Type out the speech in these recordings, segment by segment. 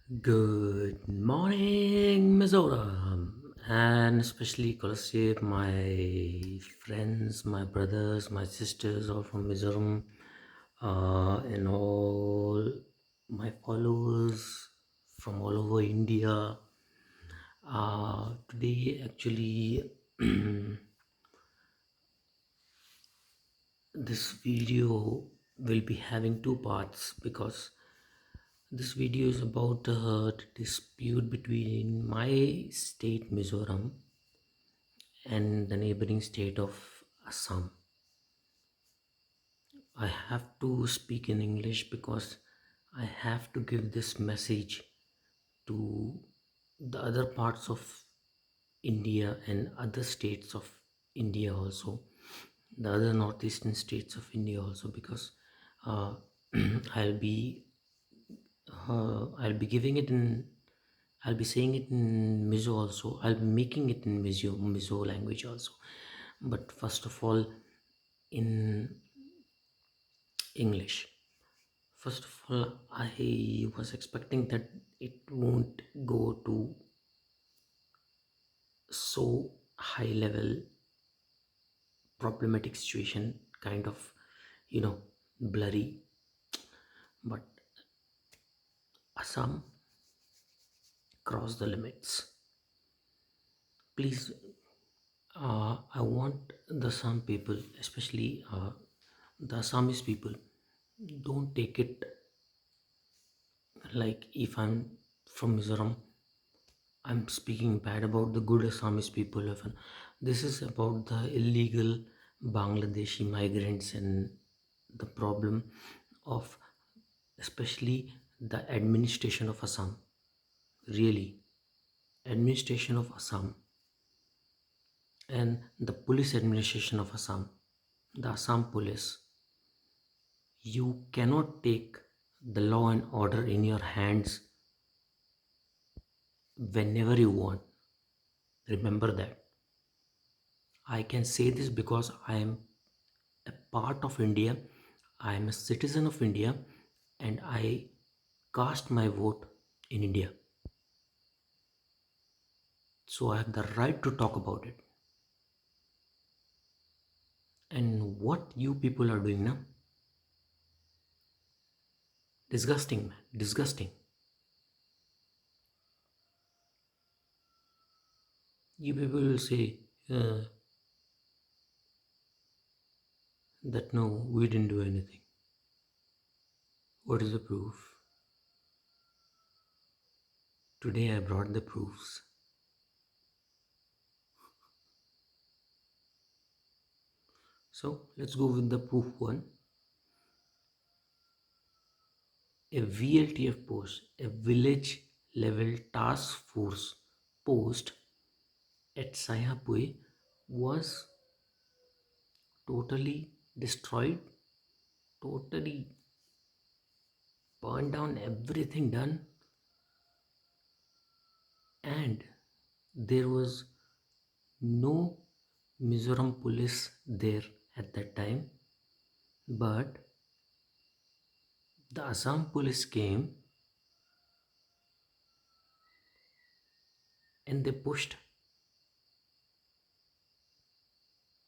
Good morning, Mizoram, and especially Kolosseum, my friends, my brothers, my sisters, all from Mizoram, and all my followers from all over India. Today, actually, this video will be having two parts because this video is about the dispute between my state Mizoram and the neighboring state of Assam. I have to speak in English because I have to give this message to the other parts of India and other states of India also, the other northeastern states of India also, because uh, I'll be I'll be giving it in I'll be saying it in Mizo also. I'll be making it in Mizo language also. But first of all, in English. First of all, I was expecting that it won't go to so high level problematic situation, kind of, blurry. But Assam crossed the limits. Please, I want the Assam people, especially the Assamese people, don't take it like if I'm from Mizoram, I'm speaking bad about the good Assamese people. This is about the illegal Bangladeshi migrants and the problem of especially the administration of Assam. Really, administration of Assam and the police administration of Assam, the Assam police. You cannot take the law and order in your hands whenever you want. Remember that. I can say this because I am a part of India, I am a citizen of India, and I cast my vote in India. So I have the right to talk about it. And what you people are doing now? Disgusting, man. Disgusting. You people will say that no, we didn't do anything. What is the proof? Today I brought the proofs. So let's go with the proof one. A VLTF post, a village level task force post at Sayapui was totally destroyed, totally burned down, everything done, and there was no Mizoram police there at that time, but the Assam police came and they pushed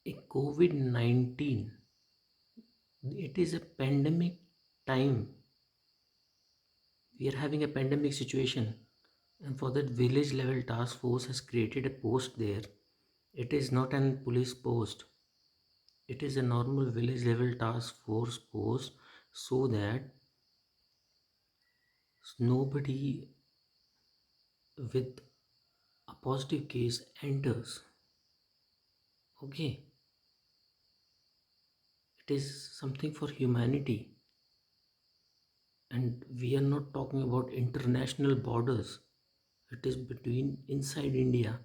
a COVID-19. It is a pandemic time. We are having a pandemic situation, and for that village level task force has created a post there. It is not an police post, it is a normal village level task force post, so that nobody with a positive case enters. Okay, it is something for humanity, and we are not talking about international borders. It is between inside India,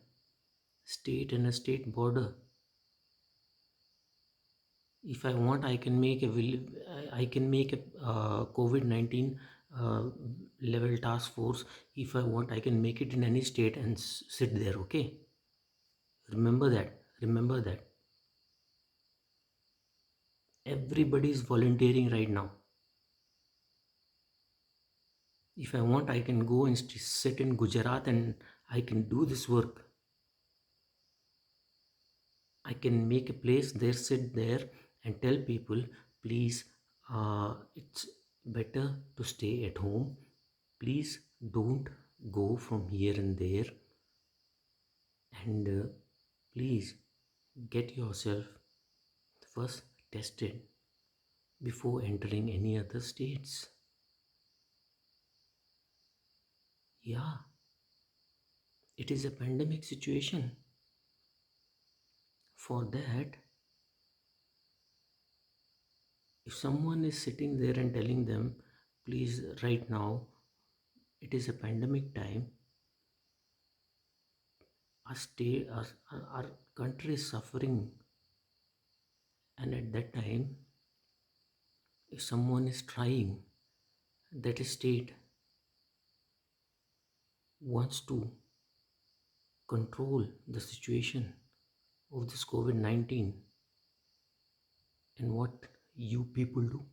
state and a state border. If I want, I can make a I can make a COVID-19 level task force. If I want, I can make it in any state and sit there. Okay, remember that. Remember that. Everybody is volunteering right now. If I want, I can go and sit in Gujarat and I can do this work. I can make a place there, sit there, and tell people, please, it's better to stay at home. Please don't go from here and there, and please get yourself first tested before entering any other states. Yeah, it is a pandemic situation. For that, if someone is sitting there and telling them, please, right now, it is a pandemic time, our country is suffering, and at that time, if someone is trying, that state wants to control the situation of this COVID 19, and what you people do,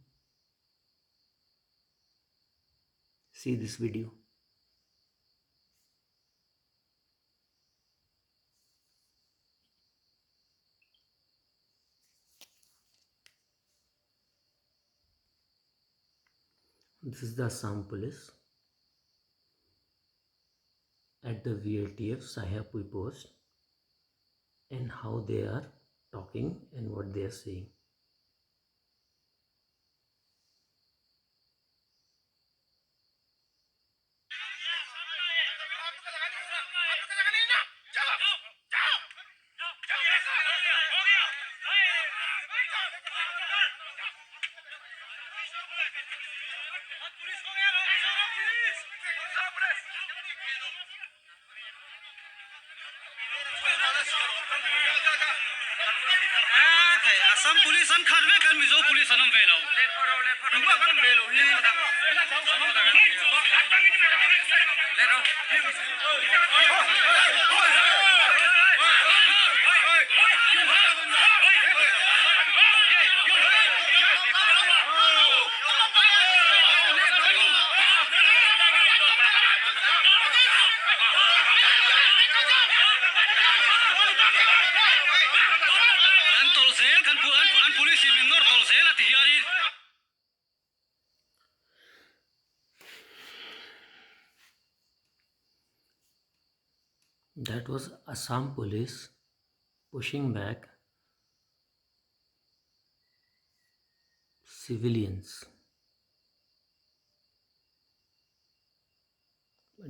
see this video. This is the Assam Police at the VLTF Sahapui post, and how they are talking and what they are saying. Assam Police an kharme kan Mizo Police anam velau. Dua kan velau. An tolsel kan an police minor tolsel at hiari. That was Assam Police pushing back civilians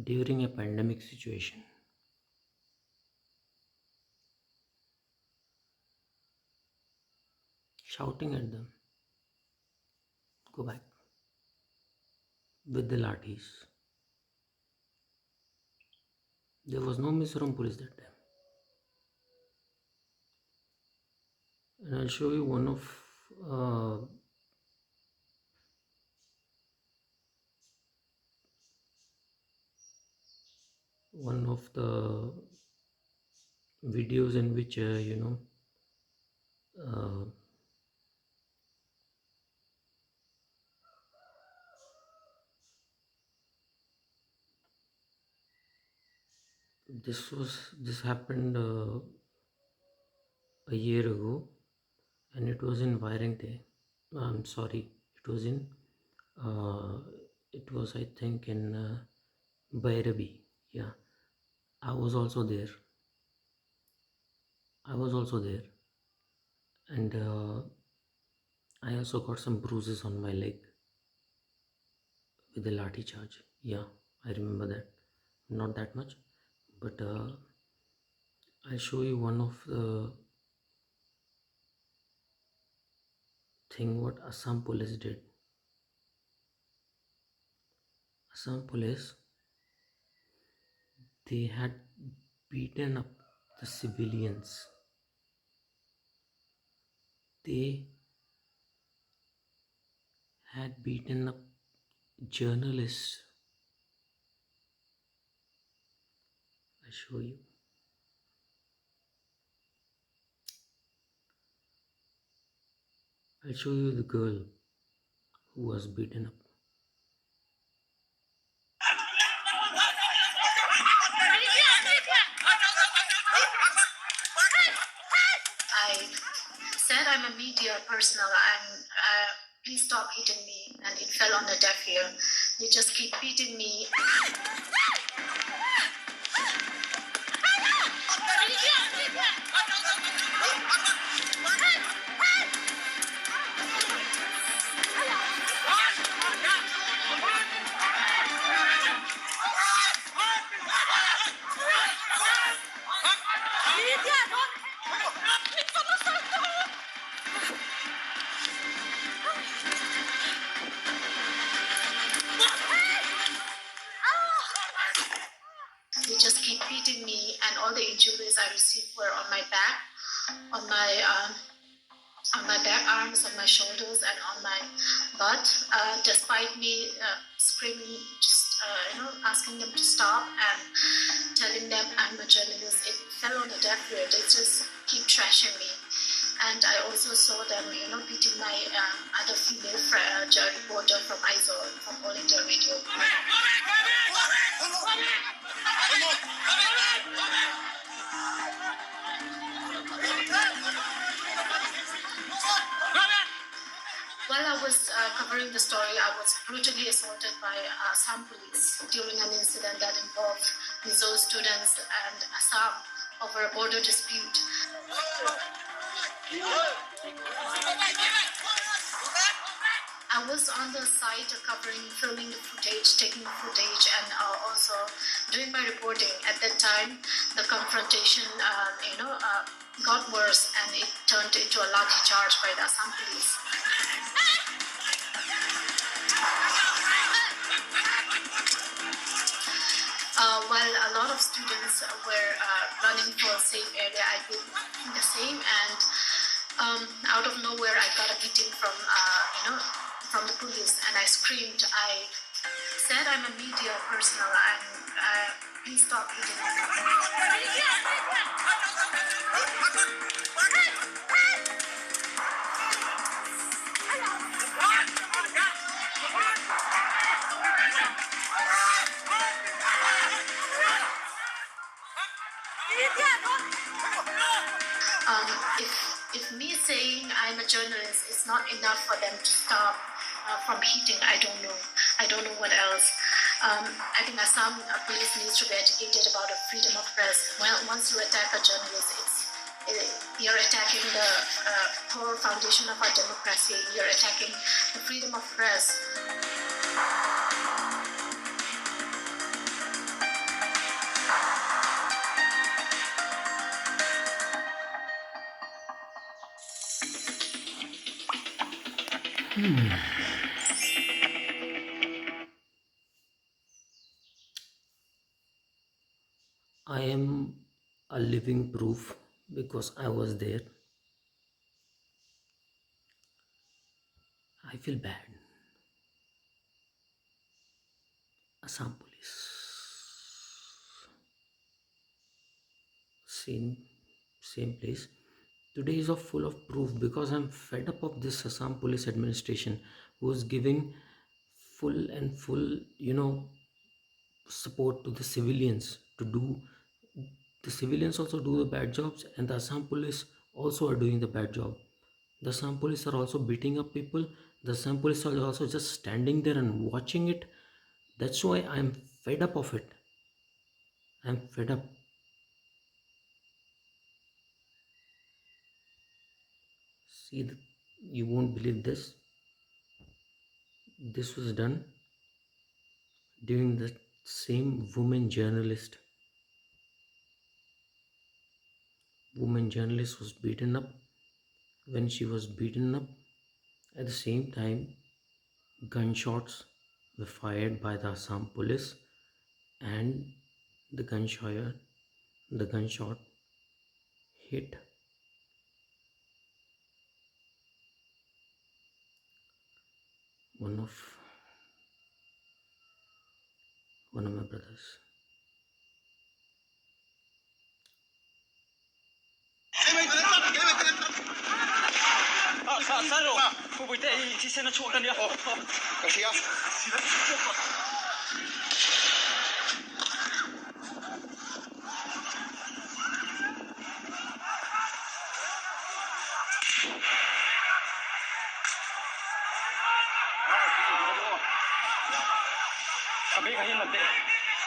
during a pandemic situation. Shouting at them, go back, with the lathis. There was no Mizoram police that time. And I'll show you one of the videos in which uh, this happened a year ago, and it was in Vairengte. I'm sorry, uh, it was, I think, in Bairabi. Yeah, I was also there. And I also got some bruises on my leg with the lathi charge. Yeah, I remember that. Not that much, but I'll show you one of the thing what Assam Police did. Assam Police, they had beaten up the civilians. They had beaten up journalists. I'll show you. I'll show you the girl who was beaten up. media personnel, and please stop hitting me. And it fell on a deaf ear. They just keep beating me. They just keep beating me, and all the injuries I received were on my back, on my back, arms, on my shoulders, and on my butt. Despite me screaming, just asking them to stop and telling them I'm a journalist, it fell on a deaf ear. They just keep trashing me. And I also saw them, beating my other female reporter from MIZORAM, from All India Radio. While I was covering the story, I was brutally assaulted by Assam Police during an incident that involved Mizo students and Assam over a border dispute. I was on the site filming the footage, taking footage, and also doing my reporting. At that time, the confrontation, got worse, and it turned into a lathi charge by the Assam Police. While a lot of students were running for a safe area, I did the same, and out of nowhere, I got a beating from the police, and I screamed. I said, I'm a media personnel, and please stop hitting me. If me saying I'm a journalist is not enough for them to stop from hitting, I don't know. I don't know what else. I think Assam police needs to be educated about the freedom of press. Well, once you attack a journalist, you're attacking the core foundation of our democracy. You're attacking the freedom of press. I am a living proof because I was there. I feel bad. Assam Police. Same place. Today is full of proof because I'm fed up of this Assam Police administration who is giving full support to the civilians to do. The civilians also do the bad jobs, and the Assam Police also are doing the bad job. The Assam Police are also beating up people. The Assam Police are also just standing there and watching it. That's why I'm fed up of it. I'm fed up. See, you won't believe this. This was done during the same woman journalist. Woman journalist was beaten up. When she was beaten up, at the same time, gunshots were fired by the Assam police, and the gunshot hit one of my brothers. Kami kayo nagde.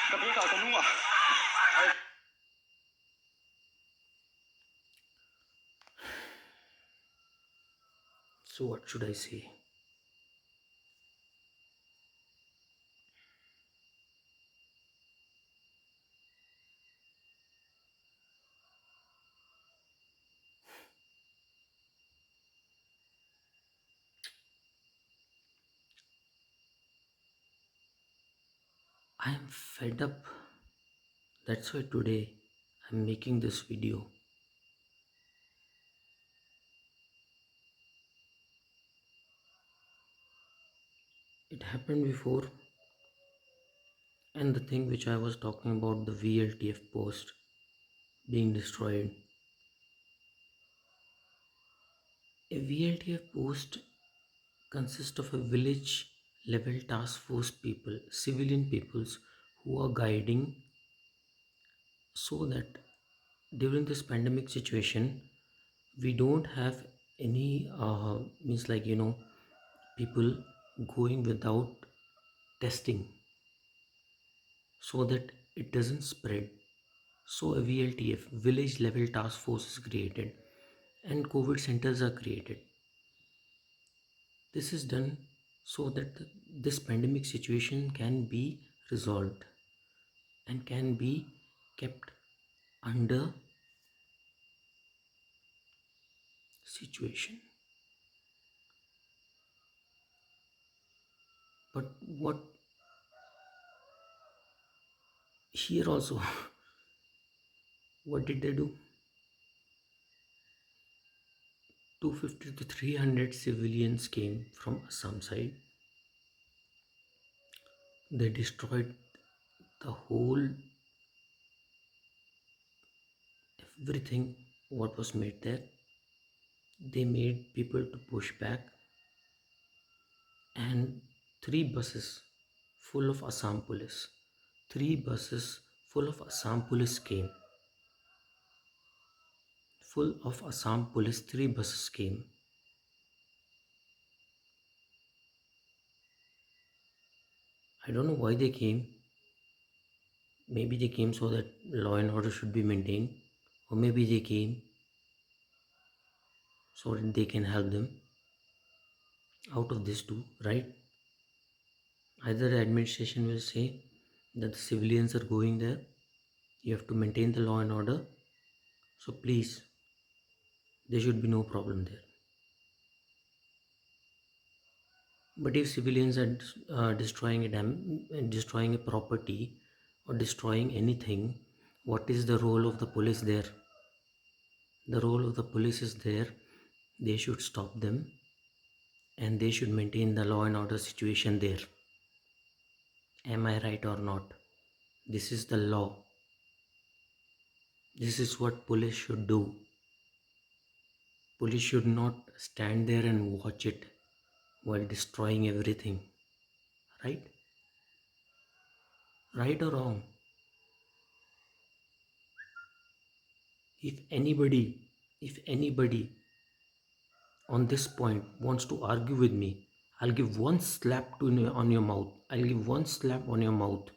Kami ka tunua. So, what should I say? I am fed up. That's why today I'm making this video. It happened before, and the thing which I was talking about, the VLTF post being destroyed. A VLTF post consists of a village level task force people, civilian peoples who are guiding so that during this pandemic situation we don't have any means like people going without testing so that it doesn't spread. So a VLTF, village level task force, is created and COVID centers are created. This is done so that this pandemic situation can be resolved and can be kept under situation. But what here also, what did they do? 250 to 300 civilians came from Assam side. They destroyed the whole everything what was made there. They made people to push back, and 3 buses full of Assam police, 3 buses full of Assam police came. Full of Assam police, 3 buses came. I don't know why they came. Maybe they came so that law and order should be maintained, or maybe they came so that they can help them. Out of these two, right? Either the administration will say that the civilians are going there, you have to maintain the law and order, so please, there should be no problem there. But if civilians are destroying a property or destroying anything, what is the role of the police there? The role of the police is there. They should stop them and they should maintain the law and order situation there. Am I right or not? This is the law. This is what police should do. Police should not stand there and watch it while destroying everything. Right? Right or wrong? If anybody on this point wants to argue with me, I'll give one slap on your mouth. I'll give one slap on your mouth.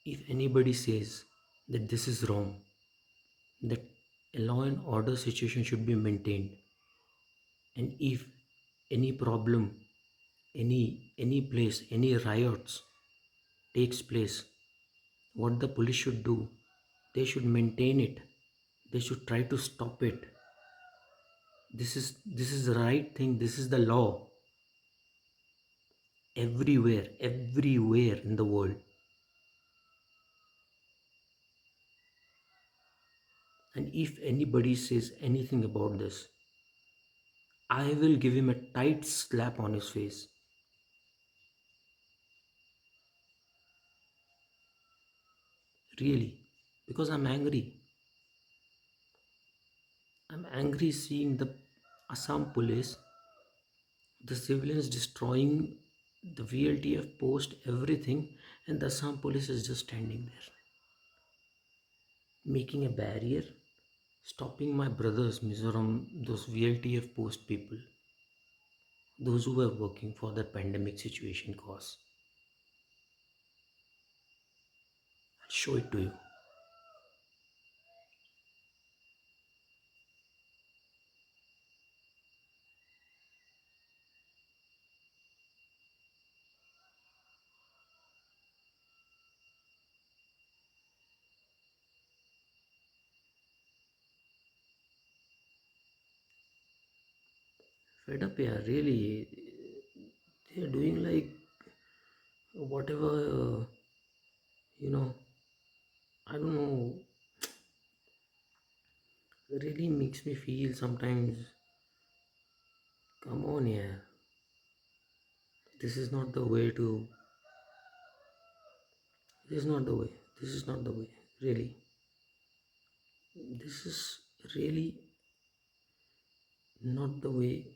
If anybody says that this is wrong, that a law and order situation should be maintained, and if any problem, any place, any riots takes place, what the police should do, they should maintain it. They should try to stop it. This is the right thing. This is the law. Everywhere in the world. And if anybody says anything about this, I will give him a tight slap on his face. Really. Because I'm angry. I'm angry seeing the Assam police, the civilians destroying the VLTF post, everything, and the Assam police is just standing there, making a barrier, stopping my brothers, Mizoram, those VLTF post people. those who were working for the pandemic situation cause. I'll show it to you. Fed up, yeah, really. They're doing like whatever, you know, I don't know, it really makes me feel sometimes, come on, yeah, this is not the way to, this is not the way, this is not the way, really. This is really not the way.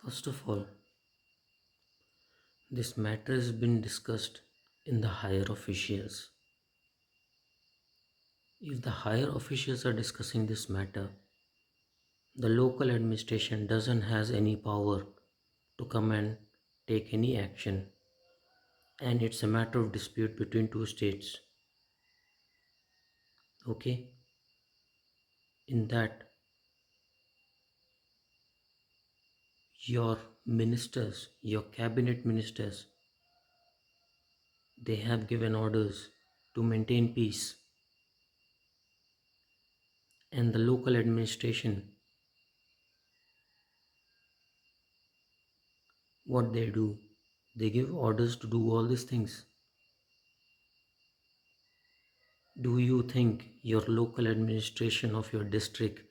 First of all, this matter has been discussed in the higher officials. If the higher officials are discussing this matter, the local administration doesn't has any power to come and take any action, and it's a matter of dispute between two states. Okay, in that your ministers, your cabinet ministers, they have given orders to maintain peace, and the local administration, what they do, they give orders to do all these things. Do you think your local administration of your district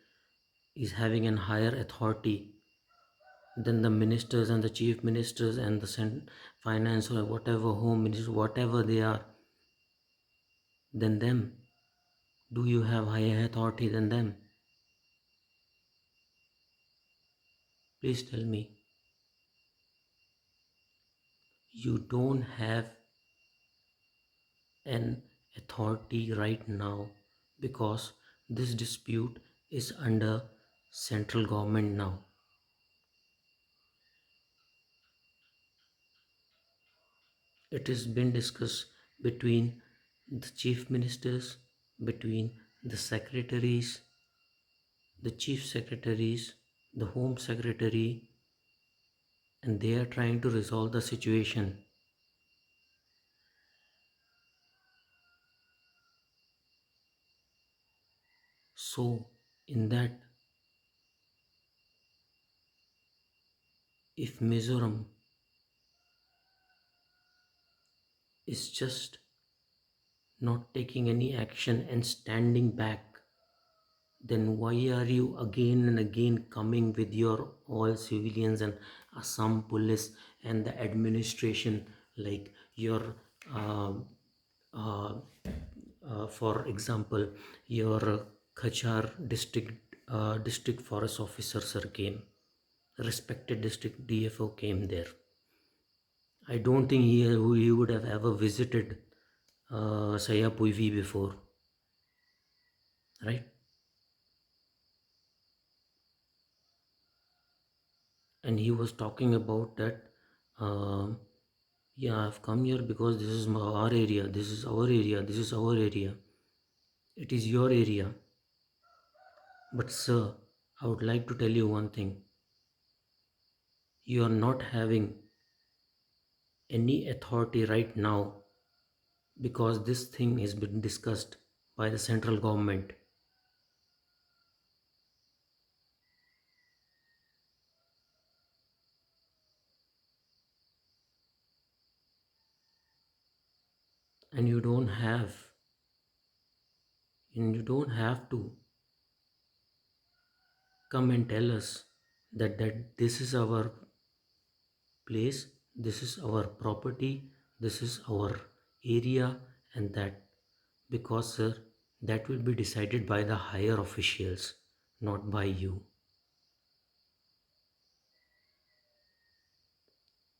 is having a higher authority than the ministers and the chief ministers and the finance or whatever, home ministers, whatever they are, than them? Do you have higher authority than them? Please tell me. You don't have an authority right now because this dispute is under central government now. It has been discussed between the chief ministers, between the secretaries, the chief secretaries, the home secretary, and they are trying to resolve the situation. So, in that, if Mizoram is just not taking any action and standing back, then why are you again and again coming with your all civilians and Assam police and the administration, like your uh, uh, for example, your Khachar district forest officer sir came, respected district DFO came there. I don't think he would have ever visited Sayapuivi before, right? And he was talking about that, uh, yeah, I've come here because this is our area, this is our area, this is our area. It is your area. But sir, I would like to tell you one thing. You are not having any authority right now because this thing has been discussed by the central government. And you don't have to come and tell us that this is our place, this is our property, this is our area, and that, because sir, that will be decided by the higher officials, not by you.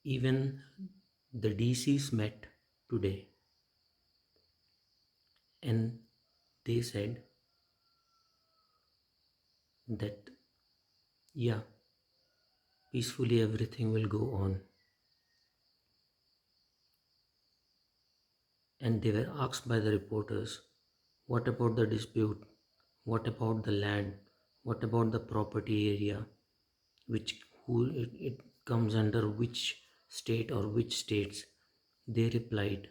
Even the DCs met today and they said that yeah, peacefully everything will go on. And they were asked by the reporters, what about the dispute? What about the land? What about the property area? Which it comes under which state or which states? They replied,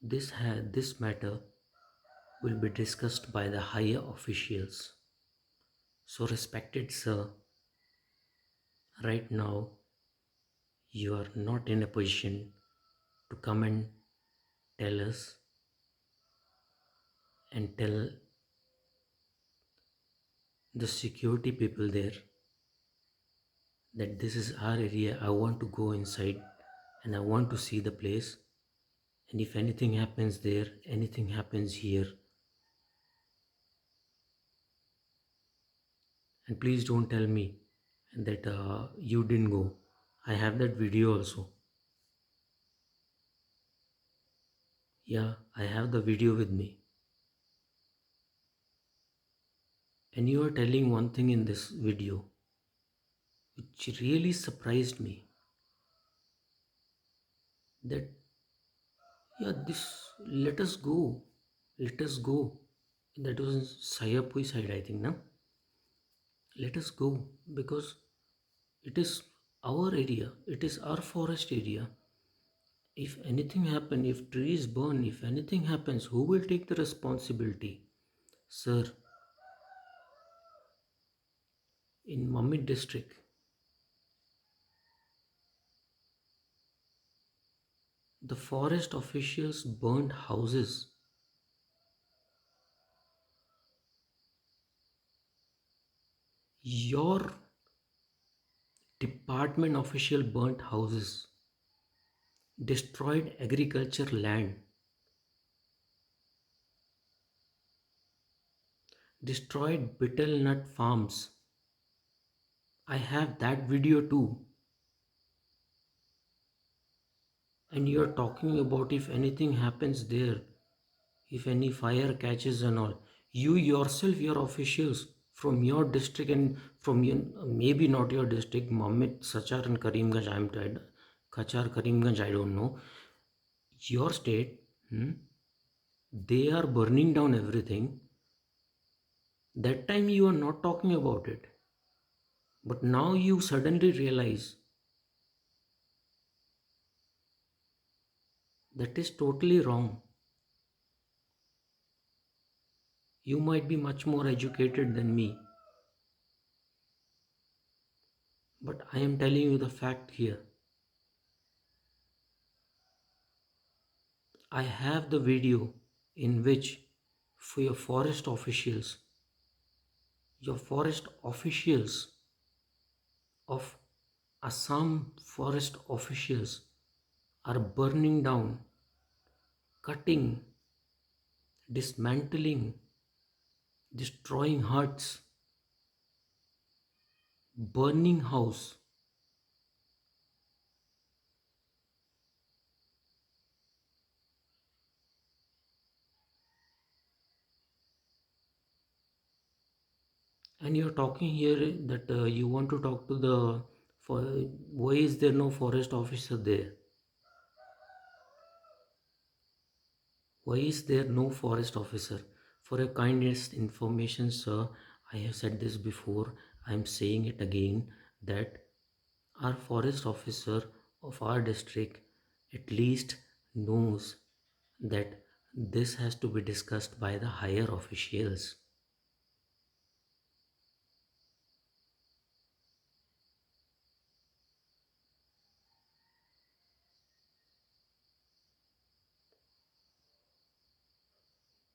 this matter will be discussed by the higher officials. So respected sir, right now you are not in a position to come and tell us and tell the security people there that this is our area. I want to go inside and I want to see the place. And if anything happens there, anything happens here, and please don't tell me that you didn't go. I have that video also. Yeah, I have the video with me. And you are telling one thing in this video which really surprised me, that yeah, this, let us go, let us go. That was in Sayapui side, I think, no? Let us go because it is our area, it is our forest area. If anything happen, if trees burn, if anything happens, who will take the responsibility? Sir, in Mamit district, the forest officials burned houses. Your department official burnt houses, destroyed agriculture land, destroyed betel nut farms. I have that video too. And you're talking about if anything happens there, if any fire catches and all. You yourself, your officials from your district and from your, maybe not your district, Mamit, Sachar and Karimganj, I'm tired. Kachar, Karimganj, I don't know. Your state, they are burning down everything. That time you are not talking about it. But now you suddenly realize that is totally wrong. You might be much more educated than me. But I am telling you the fact here. I have the video in which for your forest officials of Assam forest officials are burning down, cutting, dismantling, destroying huts, burning house. And you're talking here that you want to talk to the, for why is there no forest officer there? Why is there no forest officer? For your kindest information, sir, I have said this before, I am saying it again, that Our forest officer of our district at least knows that this has to be discussed by the higher officials.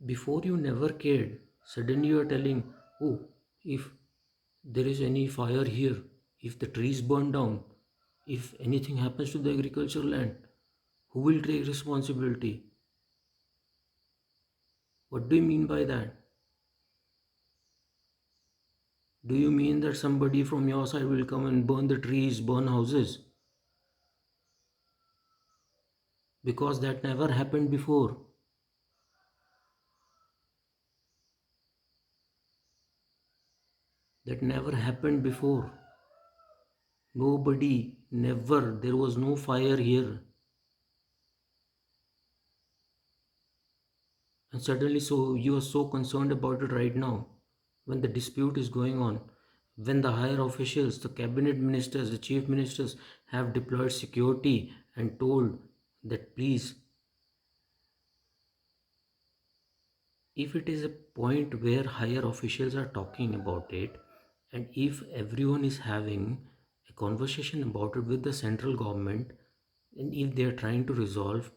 Before you never cared, suddenly you are telling, oh, if there is any fire here, if the trees burn down, if anything happens to the agricultural land, who will take responsibility? What do you mean by that? Do you mean that somebody from your side will come and burn the trees, burn houses? Because that never happened before. That never happened before. Nobody, never, there was no fire here. And suddenly, so you are so concerned about it right now, when the dispute is going on, when the higher officials, the cabinet ministers, the chief ministers have deployed security and told that please, if it is a point where higher officials are talking about it, and if everyone is having a conversation about it with the central government, and if they are trying to resolve,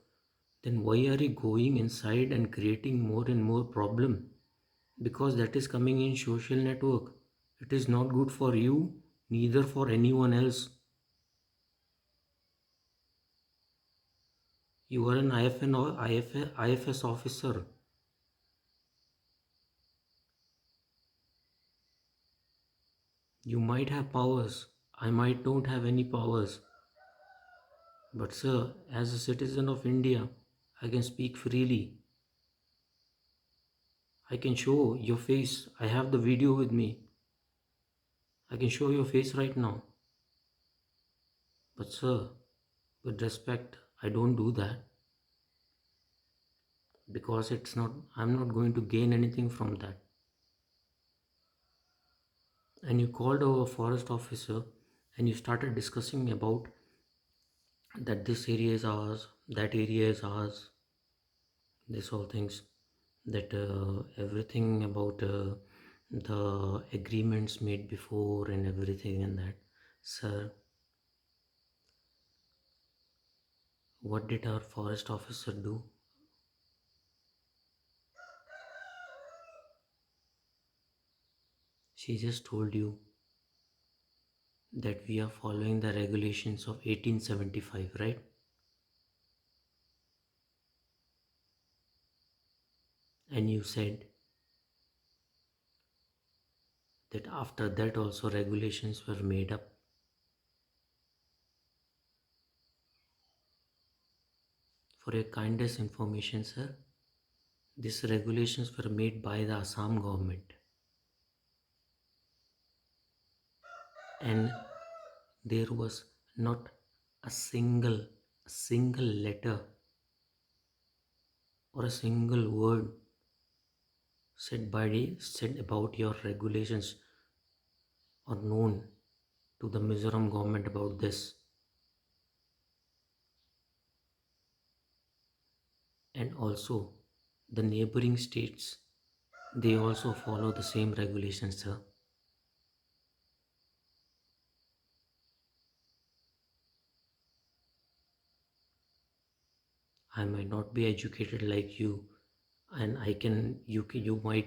then why are you going inside and creating more and more problem? Because that is coming in social network. It is not good for you, neither for anyone else. You are an IFN or IFS officer. You might have powers. I might don't have any powers. But sir, as a citizen of India, I can speak freely. I can show your face. I have the video with me. I can show your face right now. But sir, with respect, I don't do that because I'm not going to gain anything from that. And you called our forest officer and you started discussing about that this area is ours, that area is ours, this all things, that everything about the agreements made before and everything and that. Sir, what did our forest officer do? She just told you that we are following the regulations of 1875, right? And you said that after that also regulations were made up. For your kindest information, sir, these regulations were made by the Assam government, and there was not a single letter or a single word said about your regulations or known to the Mizoram government about this. And also the neighboring states, they also follow the same regulations, sir. I might not be educated like you, and you might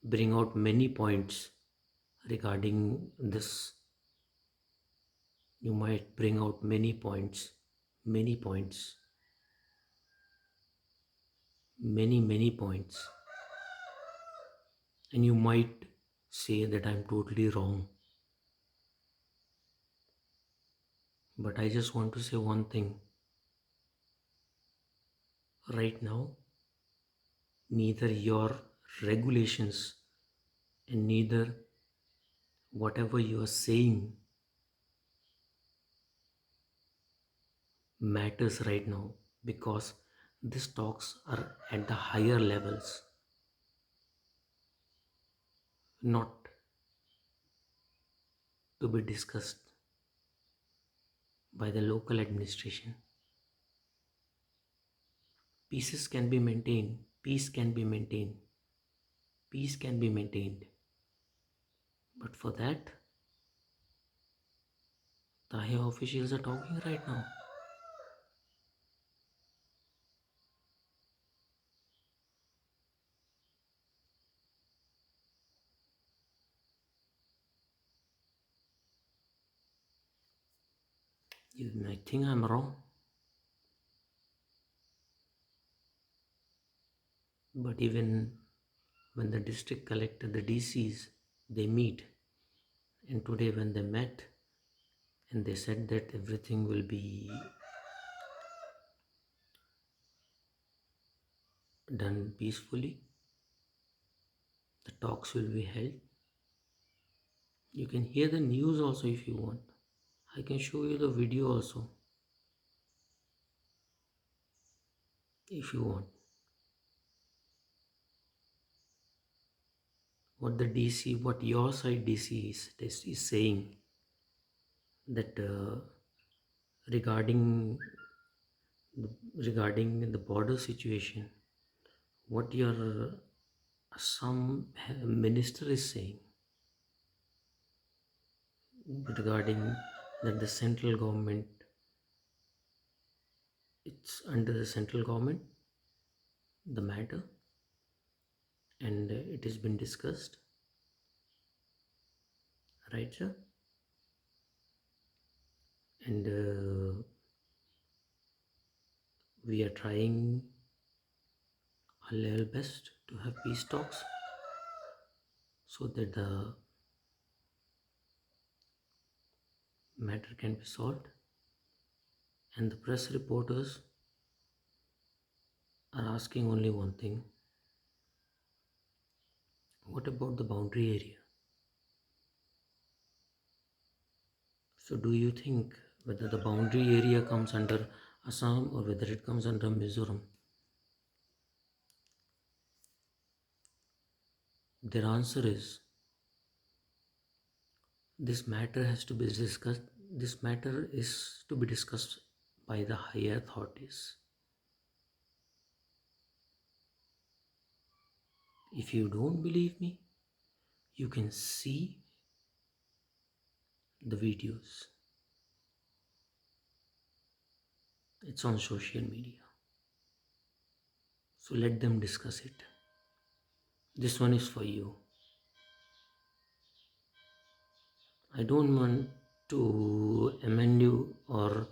bring out many points regarding this. You might bring out many points, many points, and you might say that I'm totally wrong. But I just want to say one thing. Right now, neither your regulations and neither whatever you are saying matters right now, because these talks are at the higher levels, not to be discussed by the local administration. Peace can be maintained. Peace can be maintained. Peace can be maintained. But for that, the high officials are talking right now. You might think I'm wrong, but even when the district collector, the DCs, they meet, and today when they met, and they said that everything will be done peacefully, the talks will be held. You can hear the news also if you want. I can show you the video also if you want. What the DC, what your side DC is saying, that regarding regarding the border situation, what your Assam minister is saying regarding that the central government, it's under the central government, the matter, and it has been discussed, right, sir? And we are trying our level best to have peace talks so that the matter can be solved. And the press reporters are asking only one thing: what about the boundary area? So do you think whether the boundary area comes under Assam or whether it comes under Mizoram? Their answer is, this matter has to be discussed. This matter is to be discussed by the higher authorities. If you don't believe me, you can see the videos. It's on social media. So let them discuss it. This one is for you. I don't want to amend you, or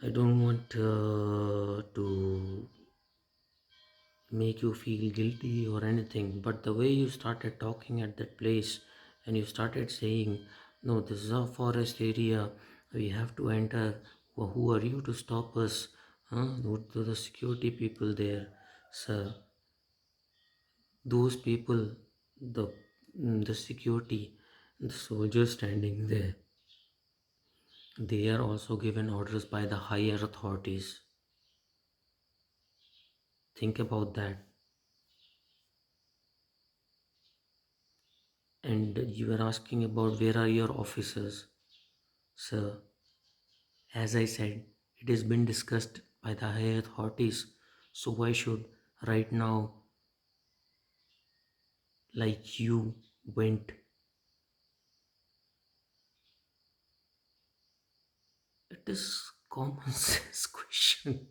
I don't want to make you feel guilty or anything, but the way you started talking at that place and you started saying, no, this is a forest area, we have to enter, who are you to stop us? Who are the security people there? Sir, those people, the the security, the soldiers standing there, they are also given orders by the higher authorities. Think about that. And you were asking about where are your officers. Sir, as I said, it has been discussed by the higher authorities. So why should right now, like you went, it is common sense question.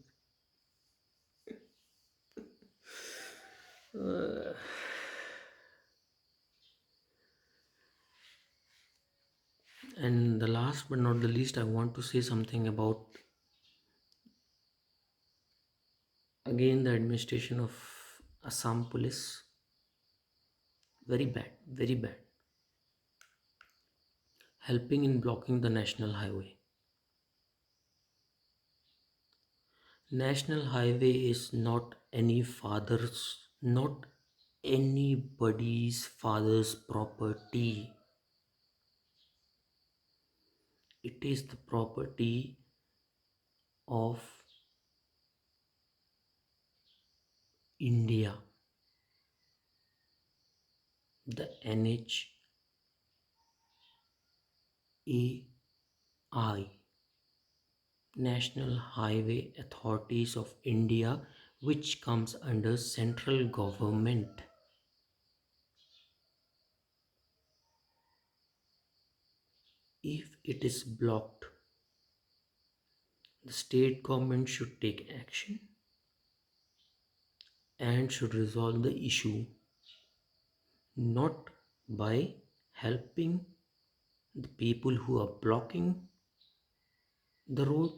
And the last but not the least, I want to say something about again the administration of Assam Police. Very bad, very bad. Helping in blocking the national highway. National highway is not not anybody's father's property. It is the property of India. The NHAI. National Highway Authorities of India, which comes under central government. If it is blocked, the state government should take action and should resolve the issue, not by helping the people who are blocking the road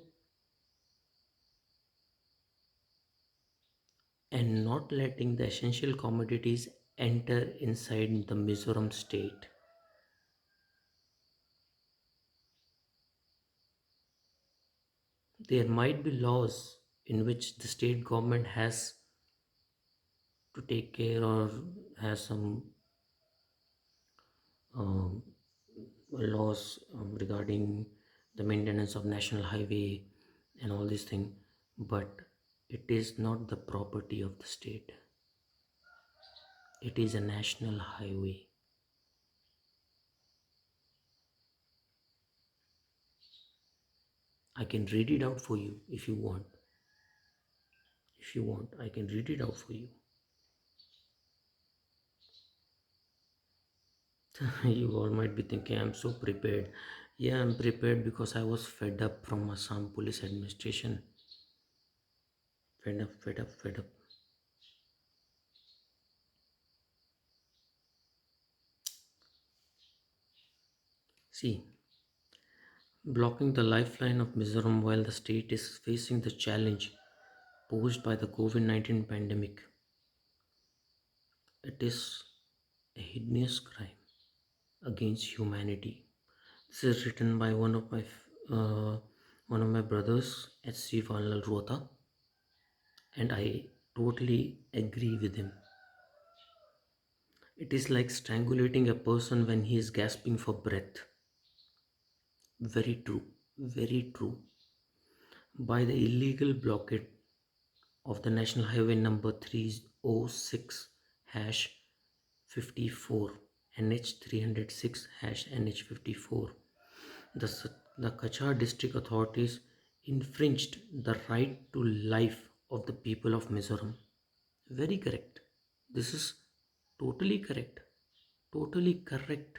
and not letting the essential commodities enter inside the Mizoram state. There might be laws in which the state government has to take care or has some um, laws regarding the maintenance of national highway and all these things, but it is not the property of the state. It is a national highway. I can read it out for you if you want. If you want, I can read it out for you. You all might be thinking I'm so prepared. Yeah, I'm prepared because I was fed up from Assam Police Administration. Fed up, fed up, fed up. See, blocking the lifeline of Mizoram while the state is facing the challenge posed by the COVID-19 pandemic. It is a heinous crime against humanity. This is written by one of my brothers, H.C. Valal Rota, and I totally agree with him. It is like strangulating a person when he is gasping for breath. Very true, very true. By the illegal blockade of the national highway number 306 hash 54 NH 306 hash NH 54, the Kachar district authorities infringed the right to life of the people of Mizoram. Very correct. This is totally correct. Totally correct.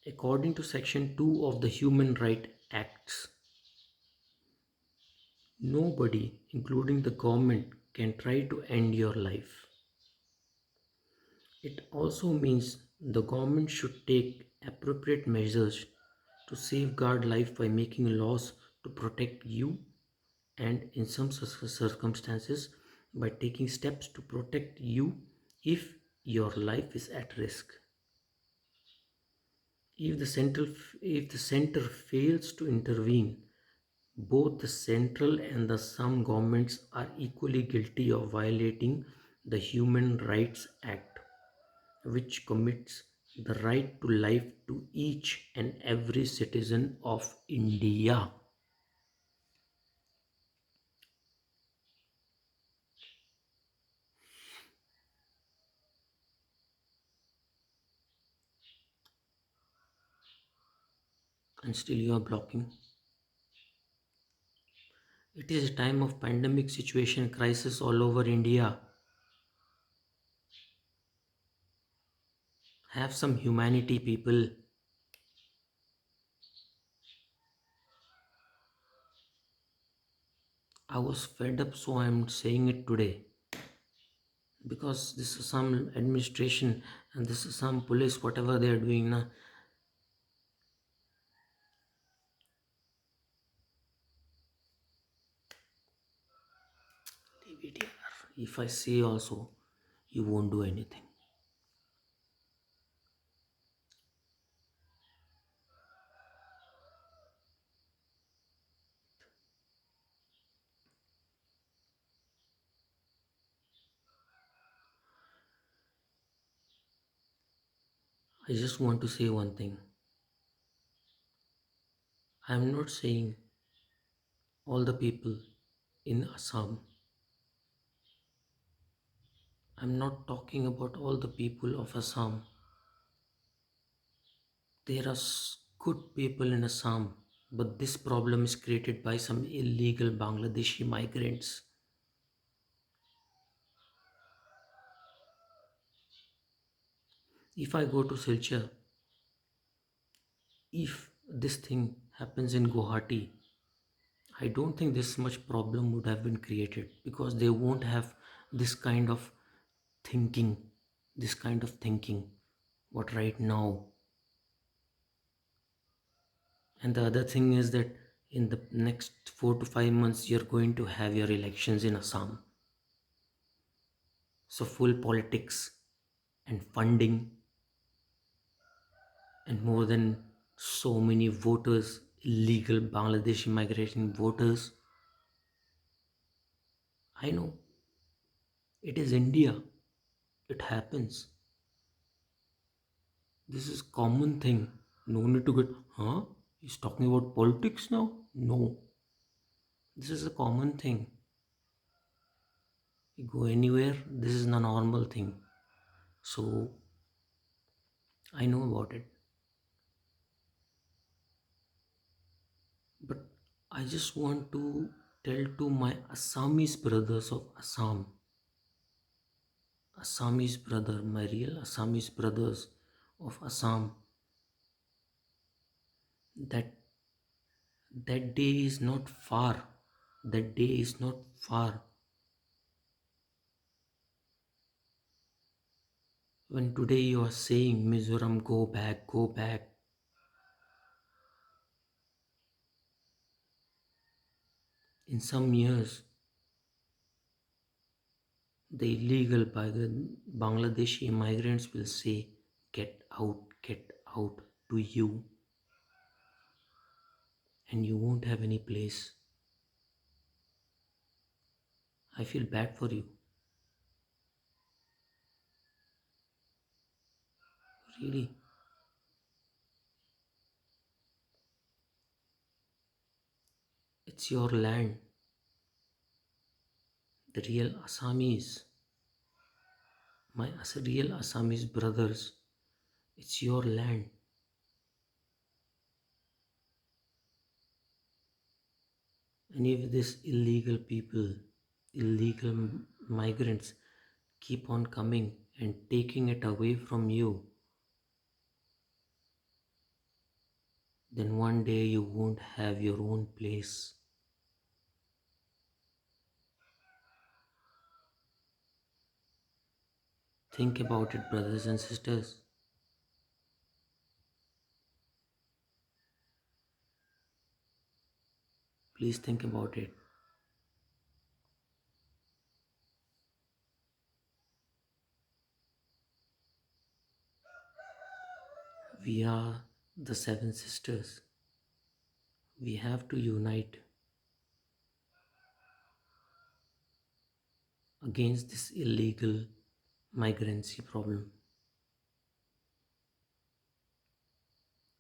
According to Section 2 of the Human Rights Acts, nobody, including the government, can try to end your life. It also means the government should take appropriate measures to safeguard life by making laws to protect you and, in some circumstances, by taking steps to protect you if your life is at risk. If the center fails to intervene, both the central and the Assam governments are equally guilty of violating the Human Rights Act, which commits the right to life to each and every citizen of India. And still you are blocking. It is a time of pandemic situation, crisis all over India. Have some humanity, people. I was fed up, so I am saying it today. Because this Assam administration and this Assam police, whatever they are doing now, leave it here. If I say also, you won't do anything. I just want to say one thing. I am not saying all the people in Assam. I am not talking about all the people of Assam. There are good people in Assam, but this problem is created by some illegal Bangladeshi migrants. If I go to Silchar, if this thing happens in Guwahati, I don't think this much problem would have been created because they won't have this kind of thinking, this kind of thinking, what right now. And the other thing is that in the next 4 to 5 months, you're going to have your elections in Assam. So, full politics and funding, and more than so many voters, illegal Bangladeshi migration voters. I know it is India, it happens. This is common thing. No need to get, huh? He's talking about politics now? No. This is a common thing. You go anywhere, this is a normal thing. So I know about it. But I just want to tell to my Assamese brothers of Assam, Assamese brother, my real Assamese brothers of Assam, that that day is not far. That day is not far. When today you are saying Mizoram, go back, go back. In some years, the illegal Bangladeshi immigrants will say, get out to you, and you won't have any place. I feel bad for you. Really. It's your land. The real Assamese, my real Assamese brothers, it's your land. And if these illegal people, illegal migrants keep on coming and taking it away from you, then one day you won't have your own place. Think about it, brothers and sisters. Please think about it. We are the seven sisters. We have to unite against this illegal migrancy problem.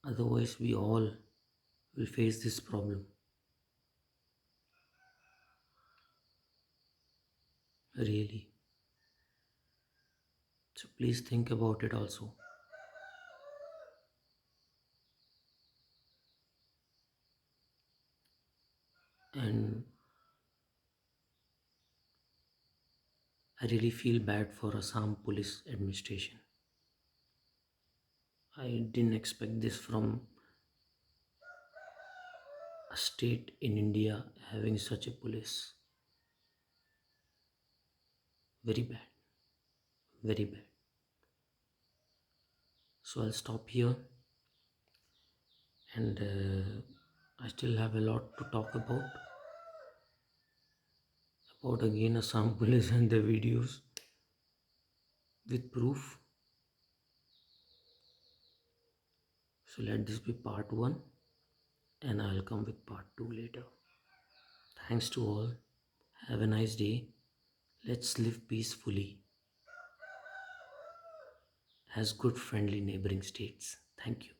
Otherwise, we all will face this problem. Really. So please think about it also. And I really feel bad for Assam Police Administration. I didn't expect this from a state in India having such a police. Very bad. Very bad. So I'll stop here, and I still have a lot to talk about again Assam Police and the videos with proof. So let this be part 1, and I'll come with part 2 later. Thanks to all. Have a nice day. Let's live peacefully as good friendly neighboring states. Thank you.